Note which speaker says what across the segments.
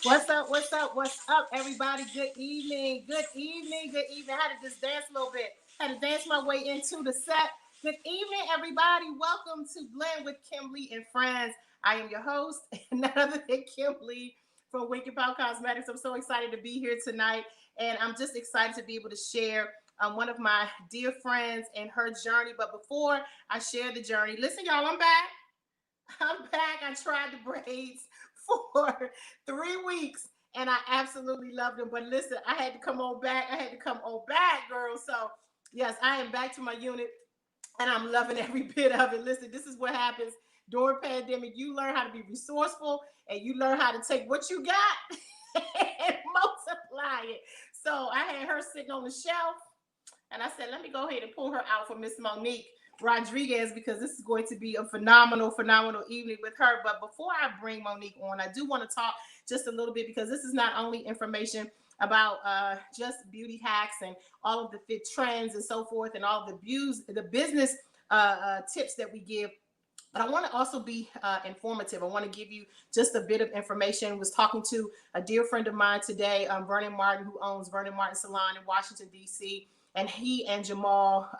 Speaker 1: What's up? What's up? What's up, everybody? Good evening. Good evening. Good evening. I had to just dance a little bit. Had to dance my way into the set. Good evening, everybody. Welcome to Blend with Kim Lee and Friends. I am your host, none other than Kim Lee from Wicked Power Cosmetics. I'm so excited to be here tonight, and I'm just excited to be able to share one of my dear friends and her journey. But before I share the journey, listen, y'all, I'm back. I'm back. I tried the braids for 3 weeks and I absolutely loved them. But listen, I had to come on back. I had to come on back, girl. So, yes, I am back to my unit and I'm loving every bit of it. Listen, this is what happens during pandemic. You learn how to be resourceful and you learn how to take what you got and multiply it. So, I had her sitting on the shelf and I said, let me go ahead and pull her out for Miss Monique Rodriguez because this is going to be a phenomenal evening with her. But before I bring Monique on, I do want to talk just a little bit because this is not only information about just beauty hacks and all of the fit trends and so forth and all the business tips that we give, but I want to also be informative. I want to give you just a bit of information. I was talking to a dear friend of mine today, Vernon Martin, who owns Vernon Martin Salon in Washington, D.C., and he and Jamal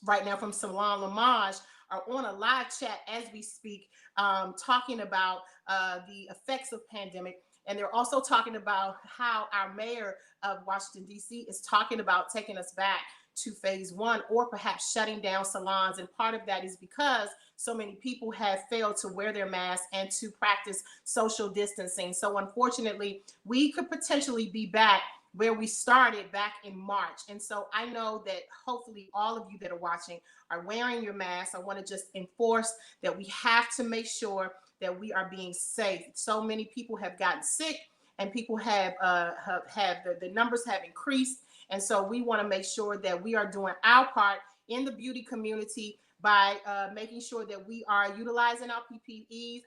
Speaker 1: right now from Salon Lamage are on a live chat as we speak, talking about the effects of pandemic. And they're also talking about how our mayor of Washington, D.C. is talking about taking us back to phase one or perhaps shutting down salons. And part of that is because so many people have failed to wear their masks and to practice social distancing. So unfortunately, we could potentially be back where we started back in March. And so I know that hopefully all of you that are watching are wearing your masks. I want to just enforce that we have to make sure that we are being safe. So many people have gotten sick and people have the numbers have increased. And so we want to make sure that we are doing our part in the beauty community by making sure that we are utilizing our PPPs,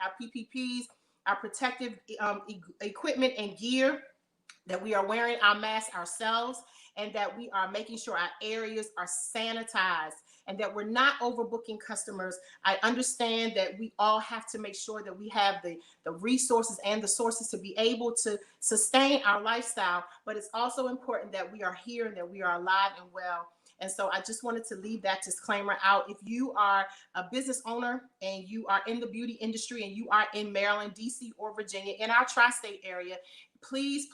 Speaker 1: our protective equipment and gear, that we are wearing our masks ourselves, and that we are making sure our areas are sanitized and that we're not overbooking customers. I understand that we all have to make sure that we have the resources and the sources to be able to sustain our lifestyle, but it's also important that we are here and that we are alive and well. And so I just wanted to leave that disclaimer out. If you are a business owner and you are in the beauty industry and you are in Maryland, DC, or Virginia, in our tri-state area, please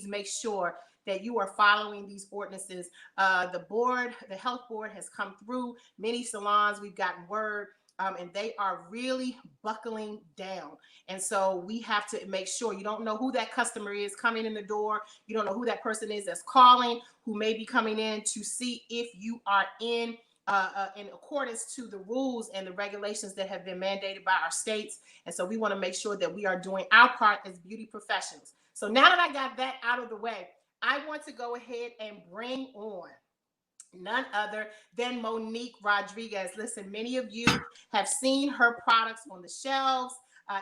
Speaker 1: make sure that you are following these ordinances. The health board has come through many salons. We've gotten word, and they are really buckling down. And so we have to make sure. You don't know who that customer is coming in the door. You don't know who that person is that's calling, who may be coming in to see if you are in accordance to the rules and the regulations that have been mandated by our states. And so we want to make sure that we are doing our part as beauty professionals. So now that I got that out of the way, I want to go ahead and bring on none other than Monique Rodriguez. Listen, many of you have seen her products on the shelves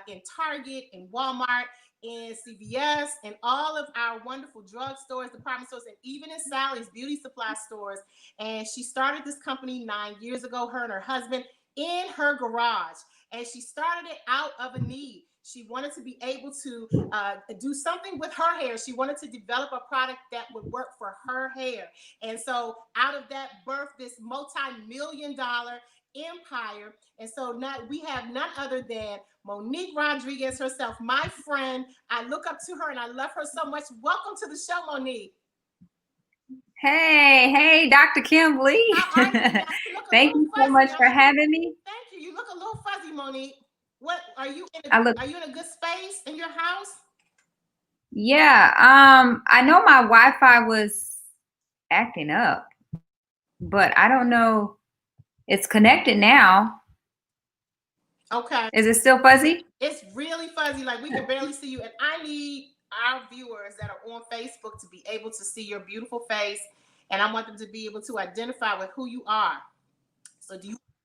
Speaker 1: in Target, in Walmart, in CVS, and all of our wonderful drugstores, department stores, and even in Sally's beauty supply stores. And she started this company 9 years ago, her and her husband, in her garage. And she started it out of a need. She wanted to be able to do something with her hair. She wanted to develop a product that would work for her hair. And so out of that birthed this multi-million-dollar empire. And so now we have none other than Monique Rodriguez herself, my friend. I look up to her and I love her so much. Welcome to the show, Monique.
Speaker 2: Hey, Dr. Kim Lee. Thank you so much for having me.
Speaker 1: Thank you. You look a little fuzzy, Monique. What are you in? Are you in a good space in your house?
Speaker 2: Yeah. I know my Wi-Fi was acting up, but I don't know. It's connected now.
Speaker 1: Okay.
Speaker 2: Is it still fuzzy?
Speaker 1: It's really fuzzy. Like we can barely see you. And I need our viewers that are on Facebook to be able to see your beautiful face. And I want them to be able to identify with who you are.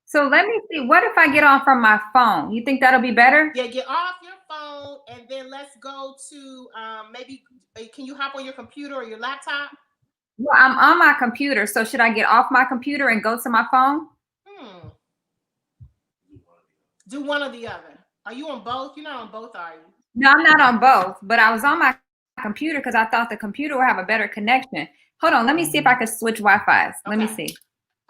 Speaker 2: So let me see. What if I get on from my phone? You think that'll be better?
Speaker 1: Yeah, get off your phone and then let's go to maybe, can you hop on your computer or your laptop?
Speaker 2: Well, I'm on my computer. So should I get off my computer and go to my phone?
Speaker 1: Do one or the other. Are you on both? You're not on both, are you?
Speaker 2: No, I'm not on both, but I was on my computer because I thought the computer would have a better connection. Hold on, let me see if I could switch Wi-Fi's. Let me
Speaker 1: Okay.
Speaker 2: see.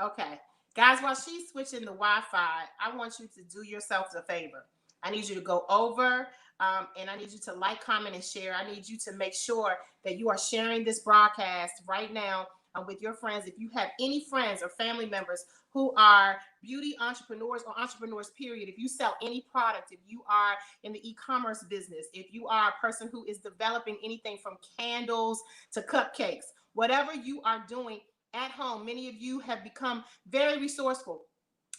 Speaker 1: Okay. Guys, while she's switching the Wi-Fi, I want you to do yourselves a favor. I need you to go over and I need you to like, comment, and share. I need you to make sure that you are sharing this broadcast right now with your friends. If you have any friends or family members who are beauty entrepreneurs or entrepreneurs, period, if you sell any product, if you are in the e-commerce business, if you are a person who is developing anything from candles to cupcakes, whatever you are doing at home, many of you have become very resourceful.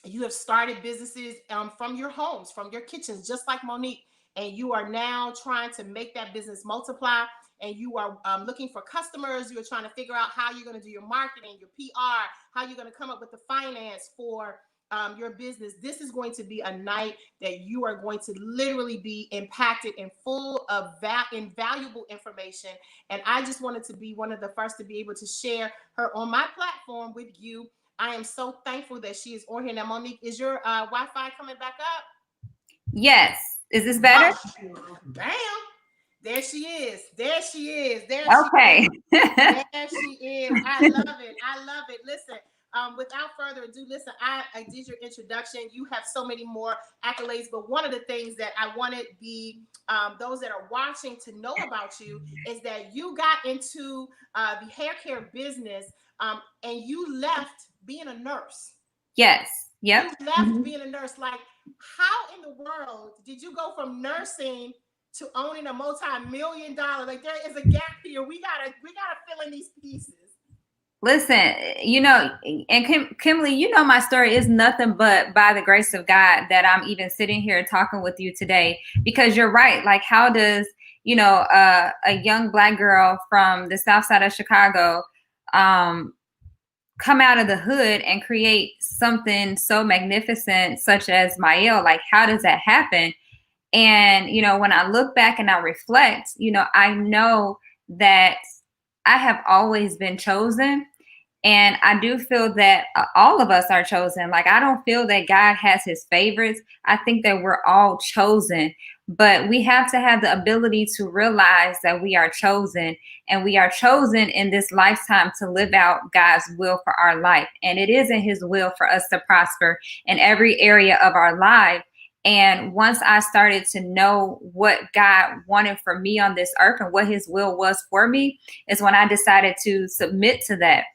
Speaker 1: You have started businesses from your homes, from your kitchens, just like Monique, and you are now trying to make that business multiply. And you are looking for customers. You are trying to figure out how you're going to do your marketing, your PR, how you're going to come up with the finance for your business. This is going to be a night that you are going to literally be impacted and full of invaluable information. And I just wanted to be one of the first to be able to share her on my platform with you. I am so thankful that she is on here. Now, Monique, is your Wi-Fi coming back up?
Speaker 2: Yes. Is this better?
Speaker 1: Oh, bam. There she is. There she is. There
Speaker 2: Okay.
Speaker 1: she is. There she is. I love it. I love it. Listen, without further ado, listen, I did your introduction. You have so many more accolades, but one of the things that I wanted those that are watching to know about you is that you got into the hair care business and you left being a nurse.
Speaker 2: Yes. Yep.
Speaker 1: You left being a nurse. Like, how in the world did you go from nursing to owning a multi-million-dollar? Like, there is a gap here. We gotta fill in these pieces.
Speaker 2: Listen, you know, and Kimberly, you know, my story is nothing but by the grace of God that I'm even sitting here talking with you today. Because you're right. Like, how does, you know, a young Black girl from the South Side of Chicago come out of the hood and create something so magnificent such as Mielle? Like, how does that happen? And, you know, when I look back and I reflect, you know, I know that I have always been chosen. And I do feel that all of us are chosen. Like, I don't feel that God has his favorites. I think that we're all chosen, but we have to have the ability to realize that we are chosen, and we are chosen in this lifetime to live out God's will for our life. And it is in his will for us to prosper in every area of our life. And once I started to know what God wanted for me on this earth and what his will was for me, is when I decided to submit to that.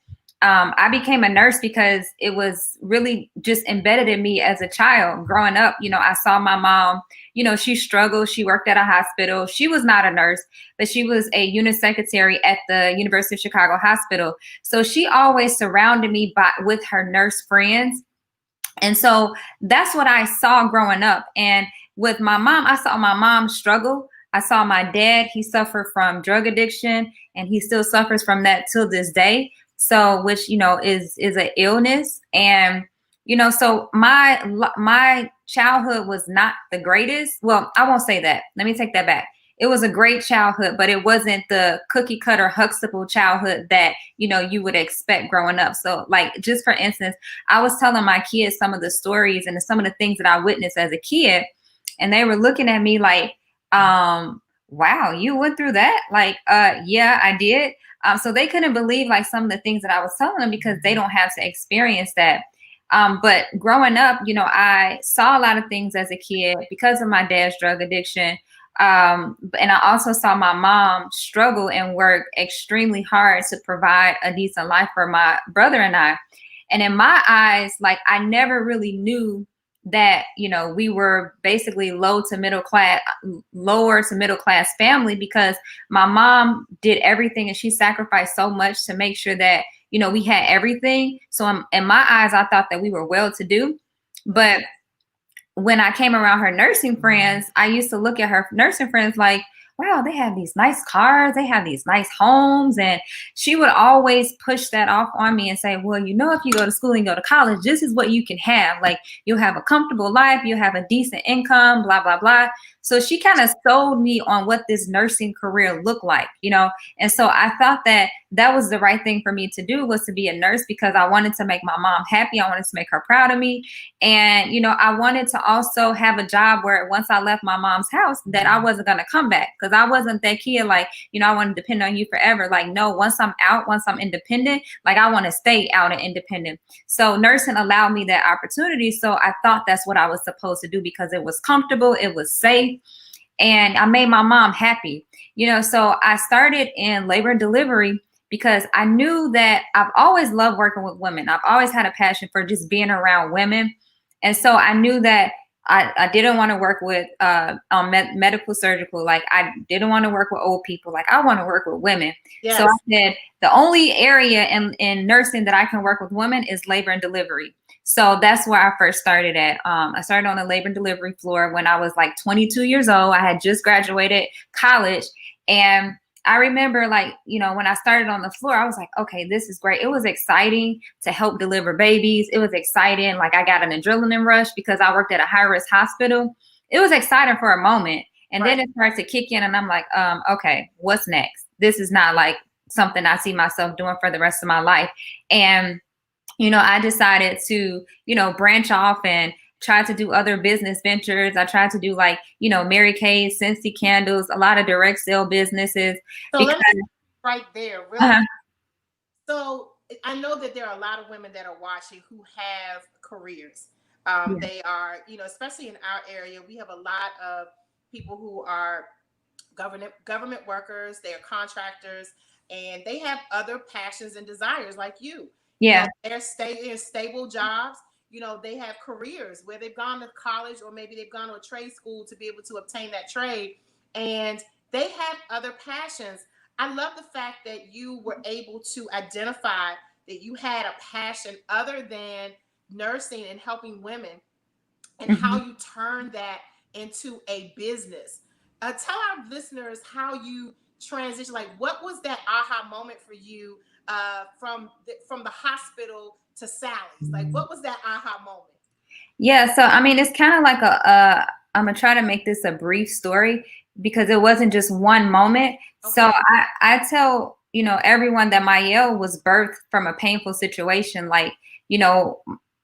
Speaker 2: I became a nurse because it was really just embedded in me as a child growing up. You know, I saw my mom, you know, she struggled. She worked at a hospital. She was not a nurse, but she was a unit secretary at the University of Chicago Hospital. So she always surrounded me with her nurse friends. And so that's what I saw growing up. And with my mom, I saw my mom struggle. I saw my dad, he suffered from drug addiction, and he still suffers from that till this day. So, which, you know, is an illness. And, you know, so my childhood was not the greatest. Well, I won't say that. Let me take that back. It was a great childhood, but it wasn't the cookie cutter Huxtable childhood that, you know, you would expect growing up. So, like, just for instance, I was telling my kids some of the stories and some of the things that I witnessed as a kid, and they were looking at me like, wow, you went through that? Like, yeah, I did. So they couldn't believe like some of the things that I was telling them because they don't have to experience that. But growing up, you know, I saw a lot of things as a kid because of my dad's drug addiction. And I also saw my mom struggle and work extremely hard to provide a decent life for my brother and I. And in my eyes, like, I never really knew that, you know, we were basically lower to middle class family, because my mom did everything and she sacrificed so much to make sure that, you know, we had everything. So in my eyes, I thought that we were well to do. But when I came around her nursing friends, I used to look at her nursing friends like, wow, they have these nice cars, they have these nice homes. And she would always push that off on me and say, well, if you go to school and go to college, this is what you can have. Like, you'll have a comfortable life, you'll have a decent income, blah, blah, blah. So she kind of sold me on what this nursing career looked like, And so I thought that was the right thing for me to do, was to be a nurse, because I wanted to make my mom happy. I wanted to make her proud of me. And, I wanted to also have a job where once I left my mom's house, that I wasn't going to come back, because I wasn't that kid, like, I want to depend on you forever. Like, no, once I'm out, once I'm independent, like, I want to stay out and independent. So nursing allowed me that opportunity. So I thought that's what I was supposed to do, because it was comfortable, it was safe, and I made my mom happy. So I started in labor and delivery because I knew that I've always loved working with women. I've always had a passion for just being around women. And so I knew that I didn't want to work with medical surgical. Like, I didn't want to work with old people. Like, I want to work with women. Yes. So I said, the only area in nursing that I can work with women is labor and delivery. So that's where I first started at. I started on the labor and delivery floor when I was like 22 years old. I had just graduated college. And I remember, like, when I started on the floor, I was like, okay, this is great. It was exciting to help deliver babies. It was exciting. Like, I got an adrenaline rush because I worked at a high-risk hospital. It was exciting for a moment. And Then it started to kick in, and I'm like, okay, what's next? This is not like something I see myself doing for the rest of my life. And I decided to, branch off and try to do other business ventures. I tried to do, like, Mary Kay, Scentsy candles, a lot of direct sale businesses.
Speaker 1: So let me right there. Really. So I know that there are a lot of women that are watching who have careers. They are, especially in our area, we have a lot of people who are government workers, they are contractors, and they have other passions and desires like you.
Speaker 2: Yeah.
Speaker 1: They're stable jobs. They have careers where they've gone to college, or maybe they've gone to a trade school to be able to obtain that trade, and they have other passions. I love the fact that you were able to identify that you had a passion other than nursing and helping women, and how you turned that into a business. Tell our listeners how you transition. Like, what was that aha moment for you from the hospital to Sally's? Like, what was that aha moment?
Speaker 2: Yeah, so I mean, it's kind of like I'm gonna try to make this a brief story, because it wasn't just one moment. Okay. So I tell everyone that Mayel was birthed from a painful situation. Like,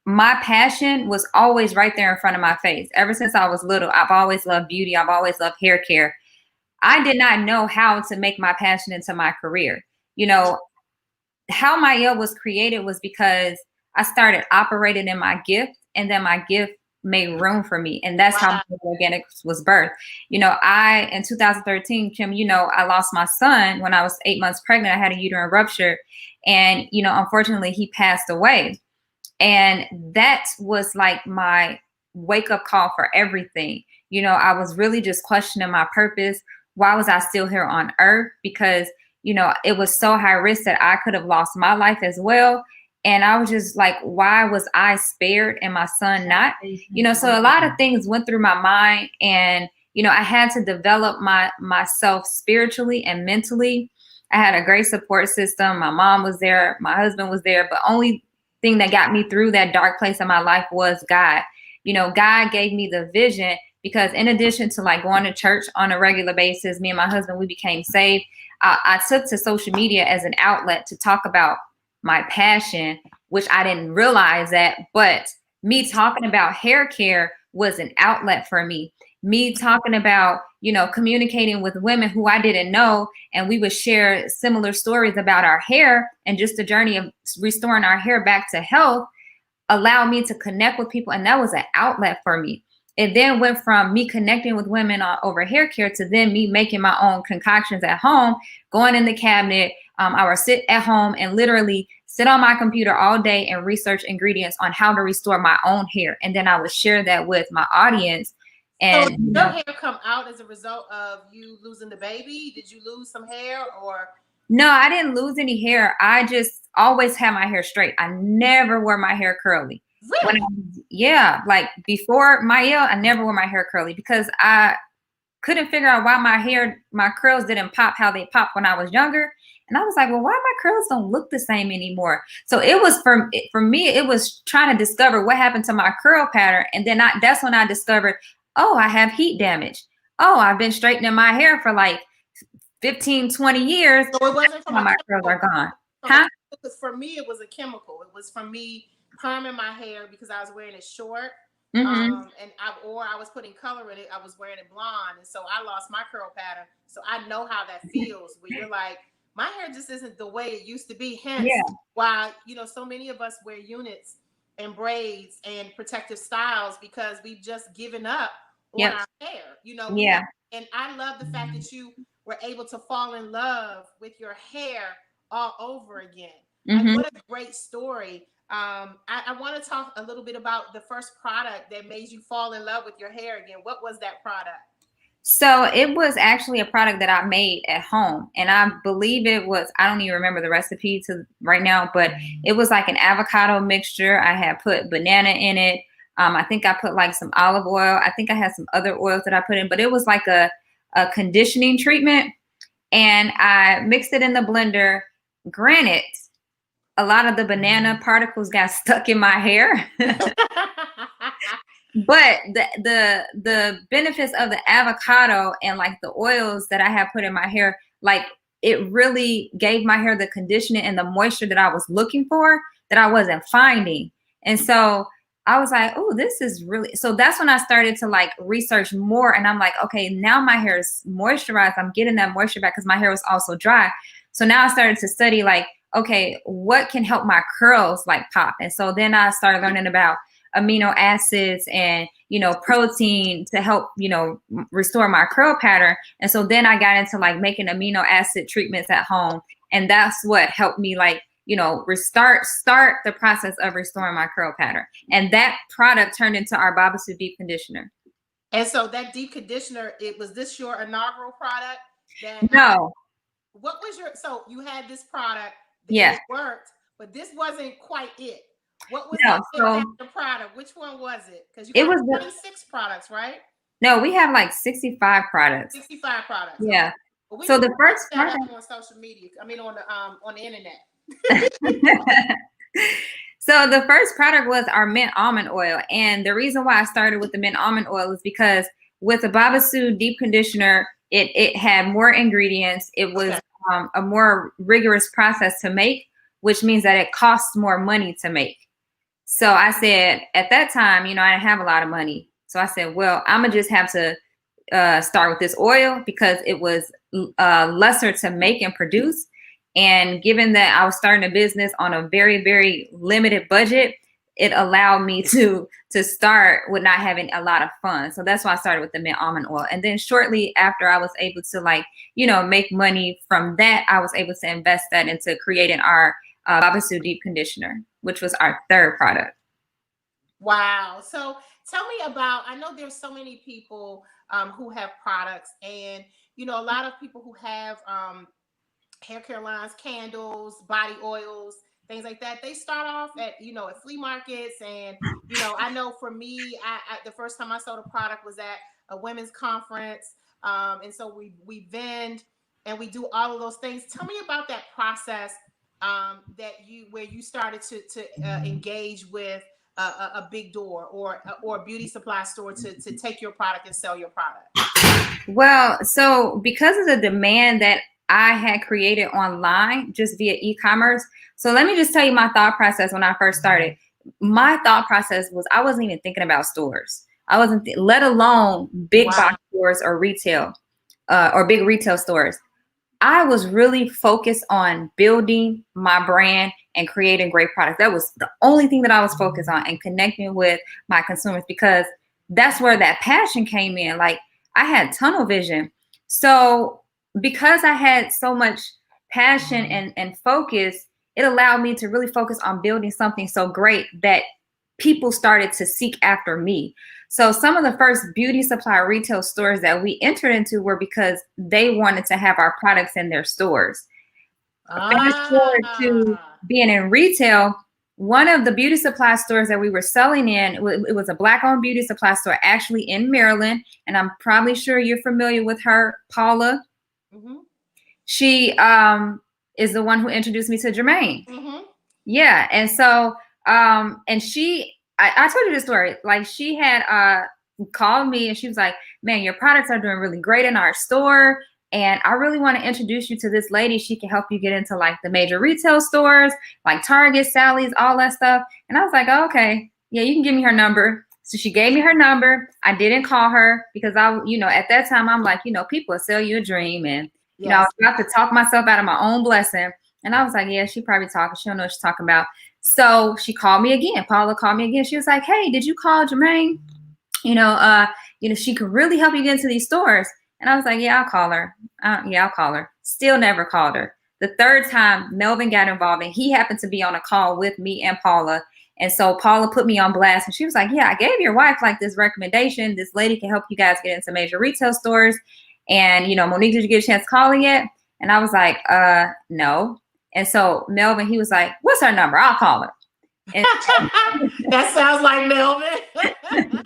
Speaker 2: my passion was always right there in front of my face. Ever since I was little, I've always loved beauty. I've always loved hair care. I did not know how to make my passion into my career. How Mayel was created was because I started operating in my gift, and then my gift made room for me. And that's how Organics was birthed. In 2013, Kim, I lost my son when I was 8 months pregnant. I had a uterine rupture, and, unfortunately he passed away. And that was like my wake up call for everything. I was really just questioning my purpose. Why was I still here on earth? Because, it was so high risk that I could have lost my life as well. And I was just like, why was I spared and my son not? So a lot of things went through my mind, and, I had to develop myself spiritually and mentally. I had a great support system. My mom was there. My husband was there. But only thing that got me through that dark place in my life was God. God gave me the vision, because in addition to like going to church on a regular basis, me and my husband, we became saved. I took to social media as an outlet to talk about my passion, which I didn't realize that, but me talking about hair care was an outlet for me. Me talking about, communicating with women who I didn't know, and we would share similar stories about our hair and just the journey of restoring our hair back to health, allowed me to connect with people. And that was an outlet for me. It then went from me connecting with women over hair care to then me making my own concoctions at home, going in the cabinet. I would sit at home and literally sit on my computer all day and research ingredients on how to restore my own hair. And then I would share that with my audience. And
Speaker 1: so did your hair come out as a result of you losing the baby? Did you lose some hair or?
Speaker 2: No, I didn't lose any hair. I just always had my hair straight. I never wore my hair curly.
Speaker 1: Really?
Speaker 2: Like before Mayel, I never wore my hair curly because I couldn't figure out why my curls didn't pop how they popped when I was younger. And I was like, well, why my curls don't look the same anymore? So it was for me, it was trying to discover what happened to my curl pattern. And then that's when I discovered, oh, I have heat damage. Oh, I've been straightening my hair for like 15, 20 years.
Speaker 1: So it wasn't from
Speaker 2: my curls are gone. Huh?
Speaker 1: Because for me, it was a chemical. It was from me perming my hair because I was wearing it short.
Speaker 2: Mm-hmm.
Speaker 1: And I was putting color in it. I was wearing it blonde, and so I lost my curl pattern. So I know how that feels. Where you're like, my hair just isn't the way it used to be. Hence, why so many of us wear units and braids and protective styles because we've just given up on our hair. And I love the fact that you were able to fall in love with your hair all over again.
Speaker 2: Mm-hmm.
Speaker 1: Like, what a great story. I want to talk a little bit about the first product that made you fall in love with your hair again. What was that product?
Speaker 2: So it was actually a product that I made at home, and I believe it was, I don't even remember the recipe right now, but it was like an avocado mixture. I had put banana in it. I think I put like some olive oil. I think I had some other oils that I put in, but it was like a conditioning treatment, and I mixed it in the blender. Granted, a lot of the banana particles got stuck in my hair. But the benefits of the avocado and like the oils that I have put in my hair, like it really gave my hair the conditioning and the moisture that I was looking for that I wasn't finding. And so I was like, oh, this is really, so that's when I started to like research more. And I'm like, okay, now my hair is moisturized. I'm getting that moisture back because my hair was also dry. So now I started to study like, okay, what can help my curls like pop? And so then I started learning about amino acids and, protein to help, restore my curl pattern. And so then I got into like making amino acid treatments at home. And that's what helped me like, start the process of restoring my curl pattern. And that product turned into our Babasu Deep Conditioner.
Speaker 1: And so that deep conditioner, was this your inaugural product?
Speaker 2: No.
Speaker 1: What was so you had this product that
Speaker 2: it
Speaker 1: worked, but this wasn't quite it. What was the product? Which one was it? Because you got 26 products, right?
Speaker 2: No, we have like 65 products.
Speaker 1: 65 products.
Speaker 2: Yeah.
Speaker 1: Okay.
Speaker 2: So the first
Speaker 1: product on social media. I mean, on the internet.
Speaker 2: So the first product was our mint almond oil, and the reason why I started with the mint almond oil is because with the Babasu Deep Conditioner, it had more ingredients. It was a more rigorous process to make, which means that it costs more money to make. So I said, at that time, I didn't have a lot of money. So I said, well, I'm going to just have to start with this oil because it was lesser to make and produce. And given that I was starting a business on a very, very limited budget, it allowed me to start with not having a lot of funds. So that's why I started with the mint almond oil. And then shortly after I was able to make money from that, I was able to invest that into creating our Babasu Deep Conditioner, which was our third product.
Speaker 1: Wow. So tell me about, I know there's so many people who have products, and, a lot of people who have hair care lines, candles, body oils, things like that. They start off at, at flea markets. And, I know for me, I the first time I sold a product was at a women's conference. And so we vend and we do all of those things. Tell me about that process where you started to engage with a big door or a beauty supply store to take your product and sell your product.
Speaker 2: Well, so because of the demand that I had created online just via e-commerce. So let me just tell you my thought process when I first started. My thought process was I wasn't even thinking about stores. I wasn't, let alone big box stores or retail or big retail stores. I was really focused on building my brand and creating great products. That was the only thing that I was focused on, and connecting with my consumers, because that's where that passion came in. Like, I had tunnel vision. So because I had so much passion and focus, it allowed me to really focus on building something so great that people started to seek after me. So some of the first beauty supply retail stores that we entered into were because they wanted to have our products in their stores. Fast forward to being in retail, one of the beauty supply stores that we were selling in, it was a Black-owned beauty supply store actually in Maryland, and I'm probably sure you're familiar with her, Paula.
Speaker 1: Mm-hmm.
Speaker 2: She is the one who introduced me to Jermaine.
Speaker 1: Mm-hmm.
Speaker 2: Yeah, and so and I told you this story. Like, she had called me and she was like, "Man, your products are doing really great in our store. And I really want to introduce you to this lady. She can help you get into like the major retail stores, like Target, Sally's, all that stuff." And I was like, "Oh, okay, yeah, you can give me her number." So she gave me her number. I didn't call her because at that time, I'm like, people will sell you a dream. And, I was about to talk myself out of my own blessing. And I was like, yeah, she probably talking. She don't know what she's talking about. So she called me again. Paula called me again. She was like, "Hey, did you call Jermaine? She could really help you get into these stores." And I was like, "Yeah, I'll call her. I'll call her." Still never called her. The third time, Melvin got involved, and he happened to be on a call with me and Paula. And so Paula put me on blast, and she was like, "Yeah, I gave your wife like this recommendation. This lady can help you guys get into major retail stores. And, Monique, did you get a chance calling yet?" And I was like, no. And so Melvin, he was like, "What's her number? I'll call her." And
Speaker 1: that sounds like Melvin.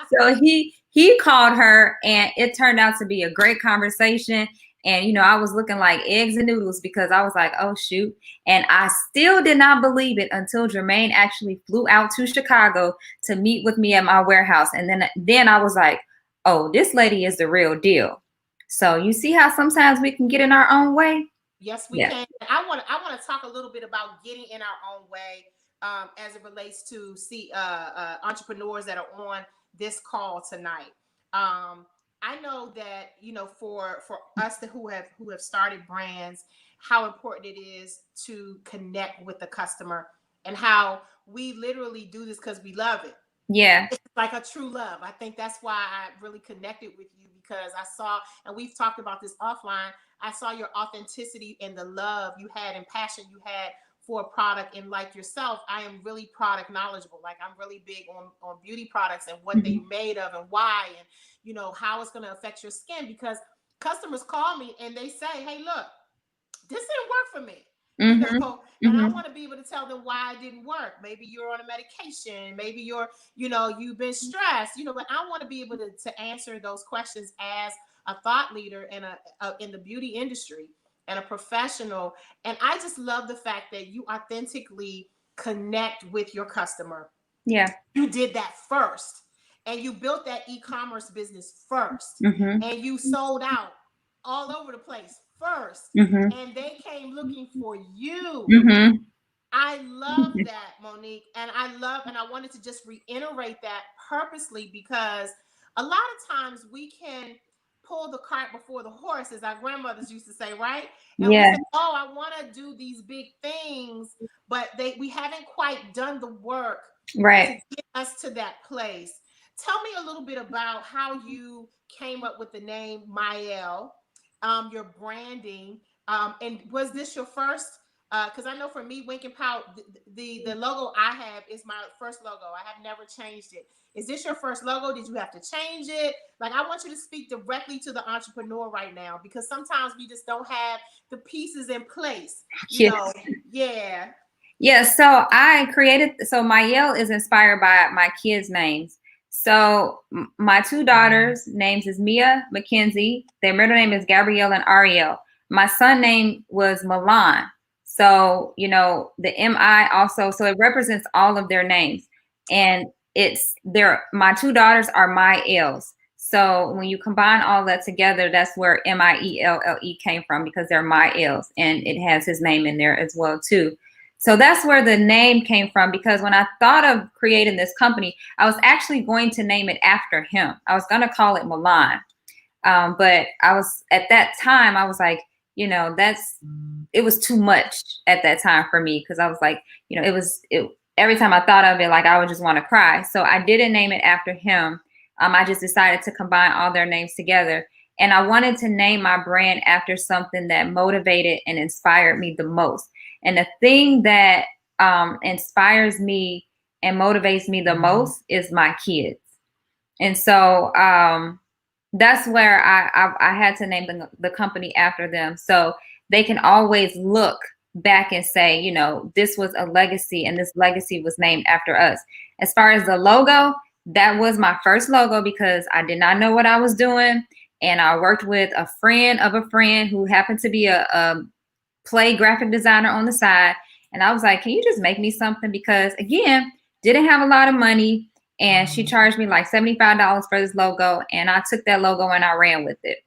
Speaker 2: So he called her, and it turned out to be a great conversation. And, I was looking like eggs and noodles because I was like, oh, shoot. And I still did not believe it until Jermaine actually flew out to Chicago to meet with me at my warehouse. And then I was like, oh, this lady is the real deal. So you see how sometimes we can get in our own way?
Speaker 1: Yes, we can. I want to talk a little bit about getting in our own way as it relates to entrepreneurs that are on this call tonight. I know that, for us who have started brands, how important it is to connect with the customer, and how we literally do this because we love it.
Speaker 2: Yeah.
Speaker 1: It's like a true love. I think that's why I really connected with you, because I saw, and we've talked about this offline, I saw your authenticity and the love you had and passion you had for a product. And like yourself, I am really product knowledgeable. Like, I'm really big on beauty products and what they're made of and why, and how it's going to affect your skin, because customers call me and they say, "Hey, look, this didn't work for me." And I want to be able to tell them why it didn't work. Maybe you're on a medication, maybe you've been stressed, but I want to be able to answer those questions as a thought leader in the beauty industry and a professional. And I just love the fact that you authentically connect with your customer.
Speaker 2: Yeah.
Speaker 1: You did that first, and you built that e-commerce business first, and you sold out all over the place first, and they came looking for you. I love that, Monique. And I wanted to just reiterate that purposely, because a lot of times we can pull the cart before the horse, as our grandmothers used to say, right? And we say, "Oh, I want to do these big things," but we haven't quite done the work to get us to that place. Tell me a little bit about how you came up with the name Mielle, your branding, and was this your first? Because I know for me, Wink and Pout, the logo I have is my first logo. I have never changed it. Is this your first logo? Did you have to change it? Like, I want you to speak directly to the entrepreneur right now, because sometimes we just don't have the pieces in place. Yeah.
Speaker 2: Yeah. So Mielle is inspired by my kids' names. So my two daughters' names is Mia Mackenzie. Their middle name is Gabrielle and Ariel. My son's name was Milan. So, the MI also, so it represents all of their names. And my two daughters are Mielles. So when you combine all that together, that's where Mielle came from, because they're Mielles, and it has his name in there as well too. So that's where the name came from, because when I thought of creating this company, I was actually going to name it after him. I was going to call it Milan. But at that time, I was like, it was too much at that time for me, because I was like, every time I thought of it, like, I would just want to cry. So I didn't name it after him. I just decided to combine all their names together. And I wanted to name my brand after something that motivated and inspired me the most. And the thing that inspires me and motivates me the most is my kids. And so that's where I had to name the company after them, so they can always look back and say, you know, this was a legacy and this legacy was named after us. As far as the logo, that was my first logo because I did not know what I was doing. And I worked with a friend of a friend who happened to be a play graphic designer on the side. And I was like, can you just make me something? Because again, didn't have a lot of money. And she charged me like $75 for this logo. And I took that logo and I ran with it.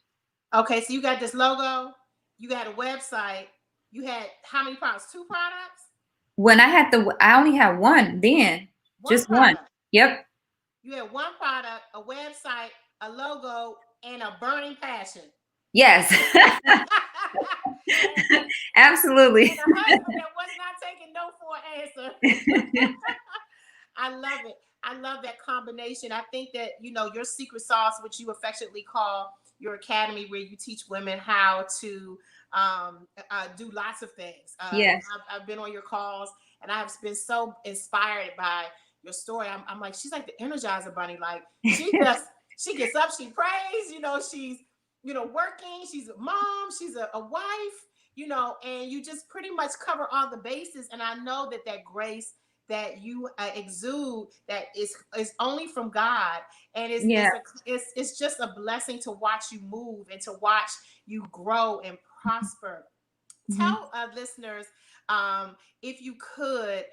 Speaker 1: Okay, so you got this logo, you got a website, you had how many products? 2 products?
Speaker 2: When I only had one then. Just one. Yep.
Speaker 1: You had 1 product, a website, a logo, and a burning passion.
Speaker 2: Yes. Absolutely.
Speaker 1: And a husband that was not taking no for an answer. I love it. I love that combination. I think that, you know, your secret sauce, which you affectionately call your academy, where you teach women how to do lots of things.
Speaker 2: Yes.
Speaker 1: I've been on your calls and I've been so inspired by your story. I'm like, she's like the Energizer Bunny. Like she gets up, she prays, you know, she's, you know, working, she's a mom, she's a wife, you know, and you just pretty much cover all the bases. And I know that grace that you exude that is only from God, and it's just a blessing to watch you move and to watch you grow and prosper. Mm-hmm. Tell listeners, if you could,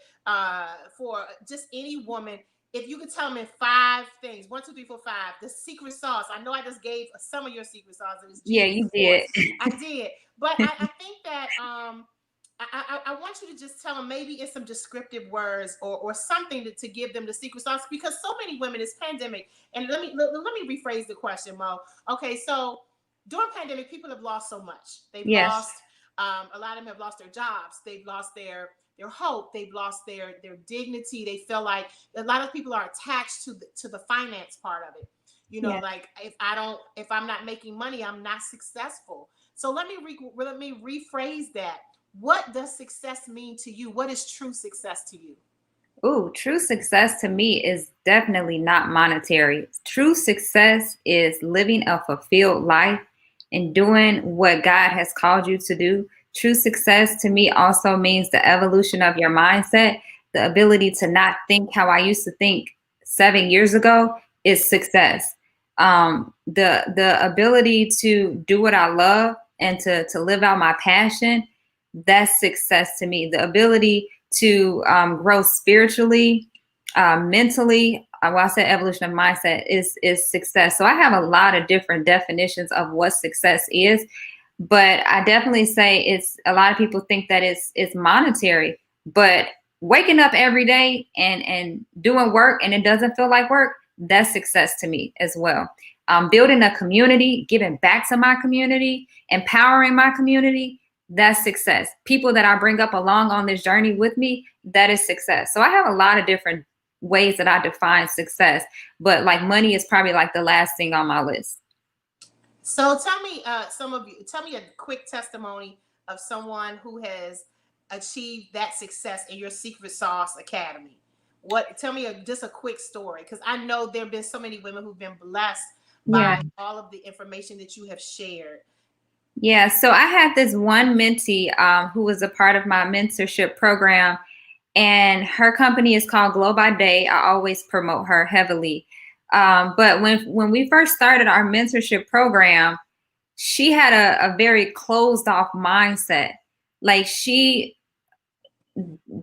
Speaker 1: for just any woman, if you could tell them in 5 things, 1, 2, 3, 4, 5, the secret sauce. I know I just gave some of your secret sauce.
Speaker 2: Yeah, you did.
Speaker 1: I did, but I think that I want you to just tell them maybe in some descriptive words or something to give them the secret sauce, because so many women, it's pandemic. And let me rephrase the question, Mo. Okay, so during pandemic, people have lost so much. They've lost, a lot of them have lost their jobs. They've lost their hope. They've lost their dignity. They feel like a lot of people are attached to the finance part of it. You know, like if I'm not making money, I'm not successful. So let me rephrase that. What does success mean to you? What is true success to you?
Speaker 2: Ooh, true success to me is definitely not monetary. True success is living a fulfilled life and doing what God has called you to do. True success to me also means the evolution of your mindset, the ability to not think how I used to think 7 years ago is success. The ability to do what I love and to live out my passion, that's success to me. The ability to grow spiritually, mentally, I said evolution of mindset is success. So I have a lot of different definitions of what success is, but I definitely say it's, a lot of people think that it's monetary, but waking up every day and doing work and it doesn't feel like work, that's success to me as well. Building a community, giving back to my community, empowering my community, that's success. People that I bring up along on this journey with me, that is success. So I have a lot of different ways that I define success, but like money is probably like the last thing on my list.
Speaker 1: So tell me, tell me a quick testimony of someone who has achieved that success in your Secret Sauce Academy. Tell me just a quick story, because I know there have been so many women who've been blessed by all of the information that you have shared.
Speaker 2: Yeah, so I had this one mentee who was a part of my mentorship program, and her company is called Glow by Day. I always promote her heavily. But when we first started our mentorship program, she had a very closed off mindset. Like she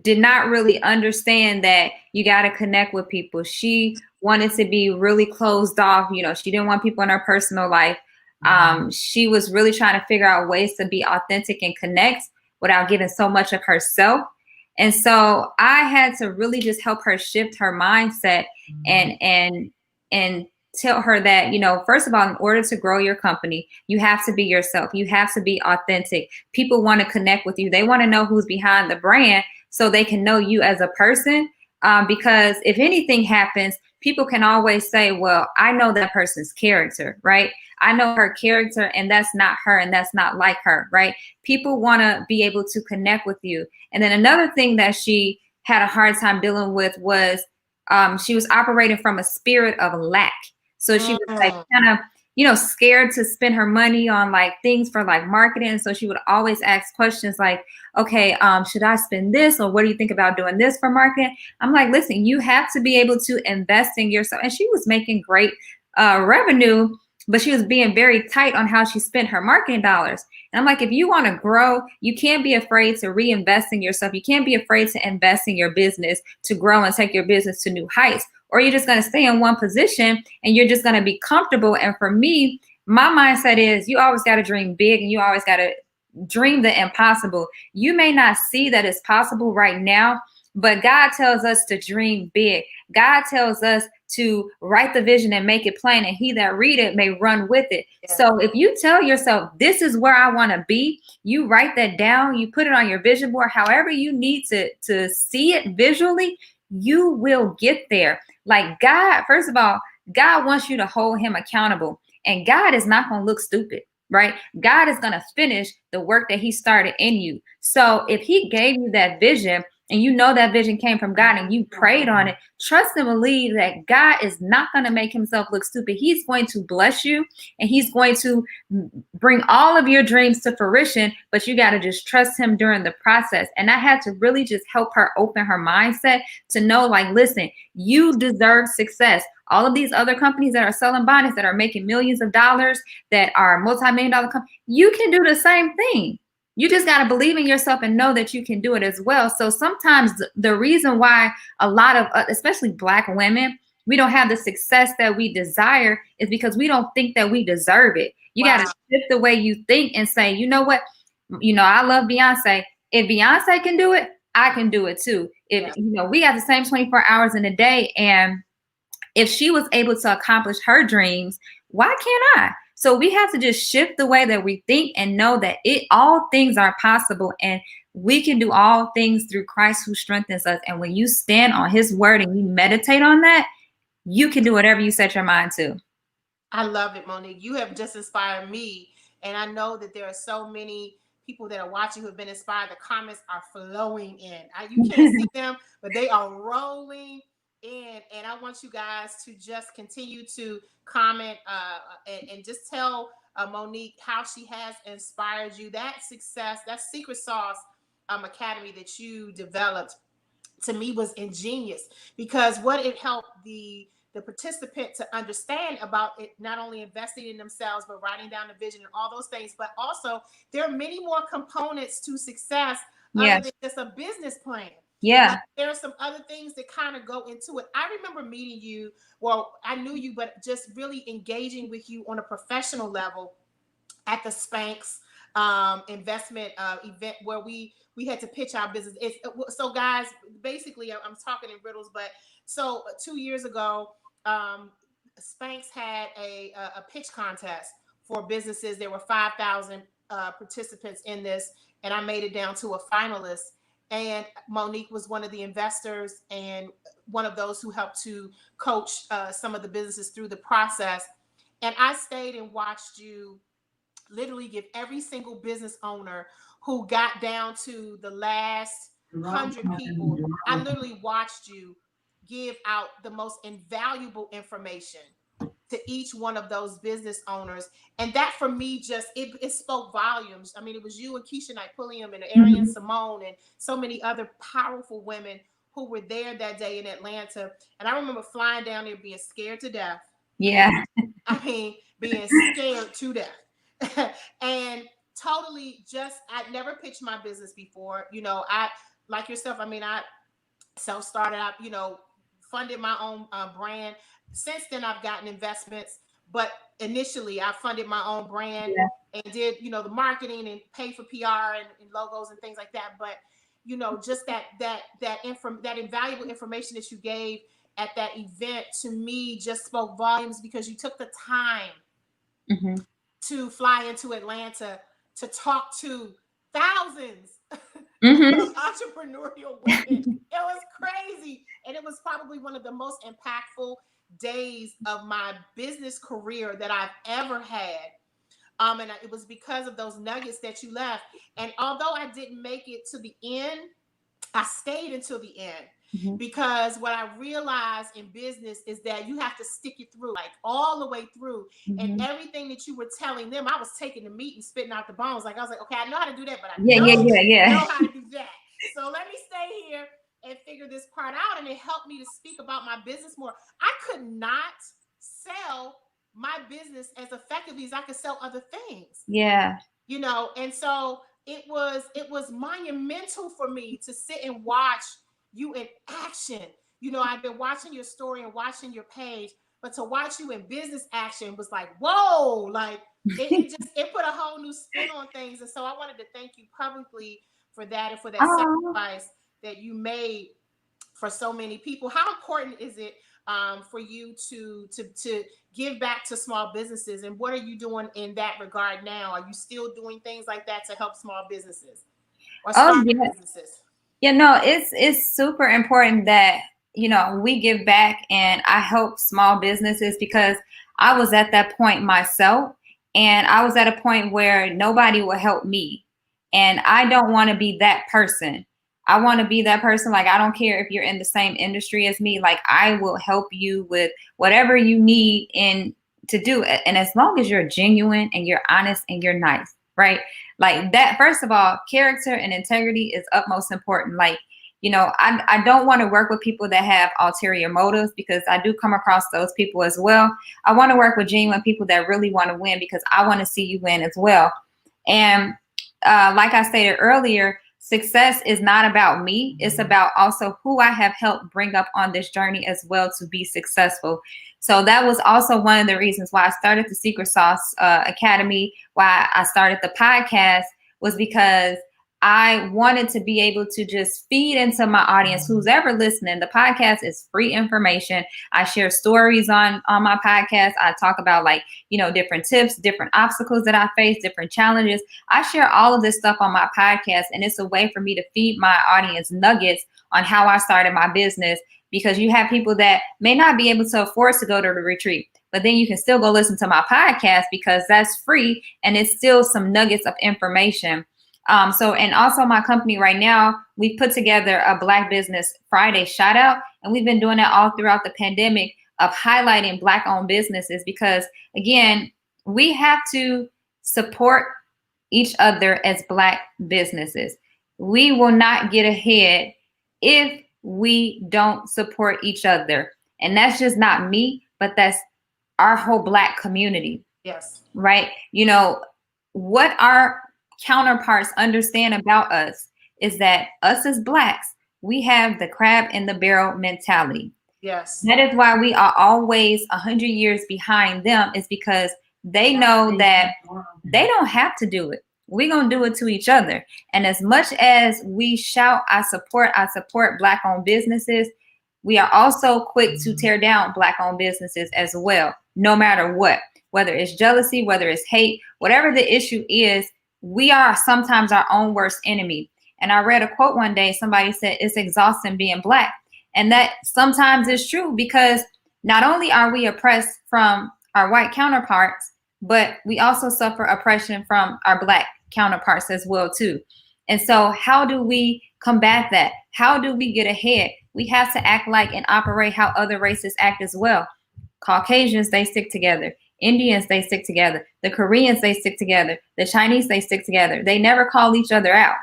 Speaker 2: did not really understand that you got to connect with people. She wanted to be really closed off. You know, she didn't want people in her personal life. She was really trying to figure out ways to be authentic and connect without giving so much of herself. And so I had to really just help her shift her mindset and tell her that, you know, first of all, in order to grow your company, you have to be yourself. You have to be authentic. People want to connect with you. They want to know who's behind the brand so they can know you as a person. Because if anything happens, people can always say, well, I know that person's character, right? I know her character and that's not her and that's not like her, right? People want to be able to connect with you. And then another thing that she had a hard time dealing with was she was operating from a spirit of lack. So she was like kind of, scared to spend her money on like things for like marketing. So she would always ask questions like, okay, should I spend this? Or what do you think about doing this for marketing? I'm like, listen, you have to be able to invest in yourself. And she was making great revenue, but she was being very tight on how she spent her marketing dollars. And I'm like, if you want to grow, you can't be afraid to reinvest in yourself. You can't be afraid to invest in your business to grow and take your business to new heights. Or you're just going to stay in one position and you're just going to be comfortable. And for me, my mindset is you always got to dream big and you always got to dream the impossible. You may not see that it's possible right now, but God tells us to dream big. God tells us to write the vision and make it plain, and he that read it may run with it. Yeah. So if you tell yourself, this is where I want to be, you write that down, you put it on your vision board, however you need to see it visually, you will get there. Like God, first of all, God wants you to hold him accountable, and God is not going to look stupid, right? God is going to finish the work that he started in you. So if he gave you that vision, and you know that vision came from God and you prayed on it, trust and believe that God is not going to make himself look stupid. He's going to bless you and he's going to bring all of your dreams to fruition, but you got to just trust him during the process. And I had to really just help her open her mindset to know, like, listen, you deserve success. All of these other companies that are selling bonnets, that are making millions of dollars, that are multi-million-dollar companies, you can do the same thing. You just got to believe in yourself and know that you can do it as well. So sometimes the reason why a lot of, especially Black women, we don't have the success that we desire is because we don't think that we deserve it. You got to shift the way you think and say, you know what? I love Beyonce. If Beyonce can do it, I can do it too. If, we got the same 24 hours in a day. And if she was able to accomplish her dreams, why can't I? So we have to just shift the way that we think and know that all things are possible, and we can do all things through Christ who strengthens us. And when you stand on his word and you meditate on that, you can do whatever you set your mind to.
Speaker 1: I love it, Monique. You have just inspired me. And I know that there are so many people that are watching who have been inspired. The comments are flowing in. You can't see them, but they are rolling in. And I want you guys to just continue to comment and just tell Monique how she has inspired you. That success, that secret sauce academy that you developed, to me was ingenious, because what it helped the participant to understand about it, not only investing in themselves, but writing down the vision and all those things, but also there are many more components to success other than just a business plan.
Speaker 2: Yeah.
Speaker 1: Like, there are some other things that kind of go into it. I remember meeting you. Well, I knew you, but just really engaging with you on a professional level at the Spanx investment event where we had to pitch our business. So guys, basically I'm talking in riddles, but so 2 years ago, Spanx had a pitch contest for businesses. There were 5,000 participants in this, and I made it down to a finalist. And Monique was one of the investors and one of those who helped to coach some of the businesses through the process. And I stayed and watched you literally give every single business owner who got down to the last 100 people. I literally watched you give out the most invaluable information to each one of those business owners. And that for me, just, it spoke volumes. I mean, it was you and Keisha Knight Pulliam and Arian Simone and so many other powerful women who were there that day in Atlanta. And I remember flying down there being scared to death.
Speaker 2: Yeah.
Speaker 1: I mean, being scared to death. And totally I'd never pitched my business before. I, like yourself, I self-started out, funded my own brand. Since then, I've gotten investments, but initially I funded my own brand and did, the marketing and pay for PR and logos and things like that. But, just that invaluable information that you gave at that event, to me, just spoke volumes, because you took the time to fly into Atlanta to talk to thousands of entrepreneurial women. It was crazy. And it was probably one of the most impactful days of my business career that I've ever had. And it was because of those nuggets that you left. And although I didn't make it to the end, I stayed until the end.
Speaker 2: Mhm.
Speaker 1: Because what I realized in business is that you have to stick it through, like all the way through. And
Speaker 2: Mhm.
Speaker 1: everything that you were telling them, I was taking the meat and spitting out the bones. Like I was like, okay, I know how to do that, but I
Speaker 2: Yeah, yeah,
Speaker 1: don't
Speaker 2: yeah, yeah.
Speaker 1: know how to do that. So let me stay here and figure this part out. And it helped me to speak about my business more. I could not sell my business as effectively as I could sell other things,
Speaker 2: Yeah.
Speaker 1: and so it was monumental for me to sit and watch you in action. I've been watching your story and watching your page, but to watch you in business action was like, whoa, like it put a whole new spin on things. And so I wanted to thank you publicly for that and for that
Speaker 2: Oh,
Speaker 1: sacrifice that you made for so many people. How important is it for you to give back to small businesses, and what are you doing in that regard now? Are you still doing things like that to help small businesses or
Speaker 2: oh
Speaker 1: start
Speaker 2: yeah.
Speaker 1: businesses?
Speaker 2: Yeah, no, it's super important that, we give back, and I help small businesses because I was at that point myself, and I was at a point where nobody will help me. And I don't want to be that person. I want to be that person. Like, I don't care if you're in the same industry as me, like I will help you with whatever you need in to do. And as long as you're genuine and you're honest and you're nice, right? Like that, first of all, character and integrity is utmost important. Like, I don't want to work with people that have ulterior motives, because I do come across those people as well. I want to work with genuine people that really want to win, because I want to see you win as well. And like I stated earlier, success is not about me. It's about also who I have helped bring up on this journey as well to be successful. So that was also one of the reasons why I started the Secret Sauce Academy, why I started the podcast, was because I wanted to be able to just feed into my audience, who's ever listening. The podcast is free information. I share stories on my podcast. I talk about different tips, different obstacles that I face, different challenges. I share all of this stuff on my podcast, and it's a way for me to feed my audience nuggets on how I started my business, because you have people that may not be able to afford to go to the retreat, but then you can still go listen to my podcast because that's free and it's still some nuggets of information. And also my company right now, we put together a Black Business Friday shout out, and we've been doing that all throughout the pandemic, of highlighting Black owned businesses, because again, we have to support each other as Black businesses. We will not get ahead if we don't support each other. And that's just not me, but that's our whole Black community.
Speaker 1: Yes.
Speaker 2: Right? What our counterparts understand about us is that us as Blacks, we have the crab in the barrel mentality.
Speaker 1: Yes.
Speaker 2: That is why we are always 100 years behind them, is because they know that they don't have to do it. We're going to do it to each other. And as much as we shout, I support Black owned businesses, we are also quick to tear down Black owned businesses as well, no matter what, whether it's jealousy, whether it's hate, whatever the issue is, we are sometimes our own worst enemy. And I read a quote one day, somebody said, it's exhausting being Black. And that sometimes is true, because not only are we oppressed from our white counterparts, but we also suffer oppression from our Black counterparts as well too. And so how do we combat that? How do we get ahead? We have to act like and operate how other races act as well. Caucasians, they stick together. Indians, they stick together. The Koreans, they stick together. The Chinese, they stick together. They never call each other out.